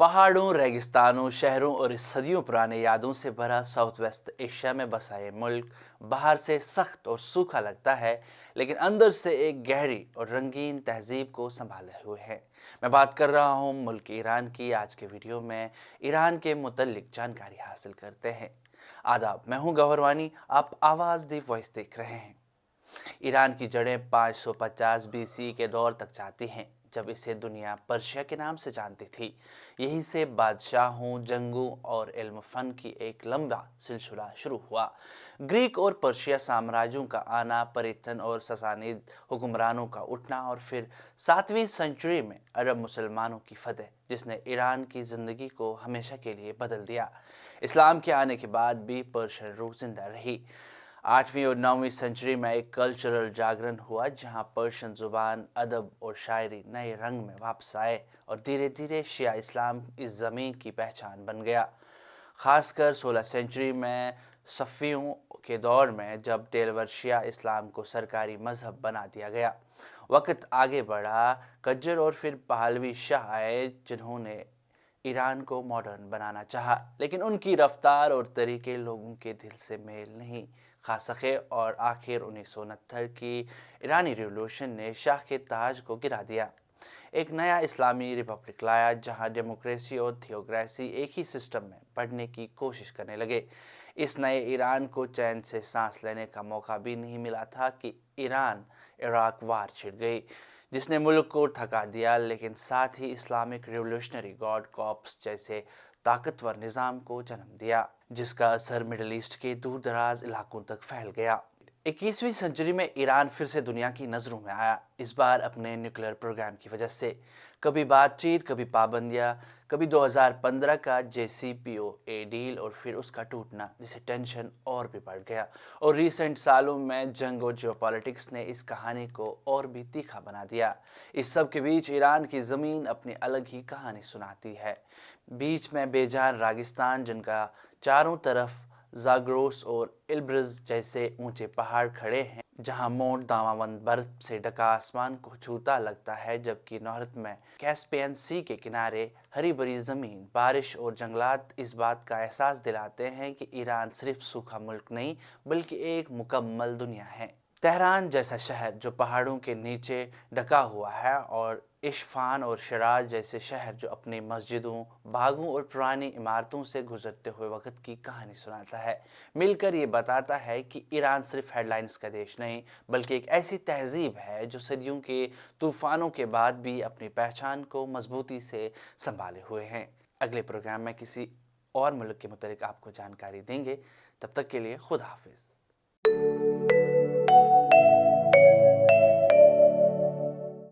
पहाड़ों, रेगिस्तानों, शहरों और सदियों पुराने यादों से भरा साउथ वेस्ट एशिया में बसा ये मुल्क बाहर से सख्त और सूखा लगता है, लेकिन अंदर से एक गहरी और रंगीन तहजीब को संभाले हुए है। मैं बात कर रहा हूँ मुल्क ईरान की। आज के वीडियो में ईरान के मुतल्लिक जानकारी हासिल करते हैं। आदाब, मैं हूँ गौहरवानी, आप आवाज़ दी वॉइस देख रहे हैं। ईरान की जड़ें 550 बीसी के दौर तक जाती हैं, जब इसे दुनिया पर्शिया के नाम से जानती थी। यहीं से बादशाहों, जंगों और इल्म फन की एक लंबा सिलसिला शुरू हुआ। ग्रीक और पर्शिया साम्राज्यों का आना, परिथन और ससानिद हुक्मरानों का उठना और फिर 7वीं सेंचुरी में अरब मुसलमानों की फतह, जिसने ईरान की ज़िंदगी को हमेशा के लिए बदल दिया। इस्लाम के आने के बाद भी पर्शियन रूह जिंदा रही। 8वीं और 9वीं सेंचुरी में एक कल्चरल जागरण हुआ, जहां पर्शियन ज़ुबान, अदब और शायरी नए रंग में वापस आए और धीरे धीरे शिया इस्लाम इस ज़मीन की पहचान बन गया। ख़ासकर 16 सेंचुरी में सफ़ियों के दौर में, जब डेलवर्शिया इस्लाम को सरकारी मजहब बना दिया गया। वक्त आगे बढ़ा, कज्जर और फिर पहलवी शाह आए, जिन्होंने ईरान को मॉडर्न बनाना चाहा, लेकिन उनकी रफ्तार और तरीके लोगों के दिल से मेल नहीं खा सके और आखिर 1969 की ईरानी रिवॉल्यूशन ने शाह के ताज को गिरा दिया। एक नया इस्लामी रिपब्लिक लाया, जहां डेमोक्रेसी और थियोक्रेसी एक ही सिस्टम में पढ़ने की कोशिश करने लगे। इस नए ईरान को चैन से सांस लेने का मौका भी नहीं मिला था कि ईरान इराक वार छिड़ गई, जिसने मुल्क को थका दिया, लेकिन साथ ही इस्लामिक रिवोल्यूशनरी गार्ड कॉर्प्स जैसे ताकतवर निज़ाम को जन्म दिया, जिसका असर मिडल ईस्ट के दूर दराज इलाकों तक फैल गया। 21वीं सदी में ईरान फिर से दुनिया की नज़रों में आया, इस बार अपने न्यूक्लियर प्रोग्राम की वजह से। कभी बातचीत, कभी पाबंदियां, कभी 2015 का JCPOA डील और फिर उसका टूटना, जिससे टेंशन और भी बढ़ गया। और रीसेंट सालों में जंग और जियोपॉलिटिक्स ने इस कहानी को और भी तीखा बना दिया। इस सब के बीच ईरान की ज़मीन अपनी अलग ही कहानी सुनाती है। बीच में बेजान रेगिस्तान, जिनका चारों तरफ ज़ाग्रोस और इल्ब्रिज जैसे ऊंचे पहाड़ खड़े हैं, जहां मोट दामावंद बर्फ से ढका आसमान को छूता लगता है, जबकि नॉर्थ में कैस्पियन सी के किनारे हरी भरी ज़मीन, बारिश और जंगलात इस बात का एहसास दिलाते हैं कि ईरान सिर्फ सूखा मुल्क नहीं, बल्कि एक मुकम्मल दुनिया है। तेहरान जैसा शहर जो पहाड़ों के नीचे ढका हुआ है, और इस्फहान और शिराज जैसे शहर जो अपनी मस्जिदों, बागों और पुरानी इमारतों से गुजरते हुए वक्त की कहानी सुनाता है। मिलकर ये बताता है कि ईरान सिर्फ हेडलाइंस का देश नहीं, बल्कि एक ऐसी तहजीब है जो सदियों के तूफानों के बाद भी अपनी पहचान को मजबूती से संभाले हुए हैं। अगले प्रोग्राम में किसी और मुल्क के मुतालिक आपको जानकारी देंगे। तब तक के लिए खुदा हाफिज़।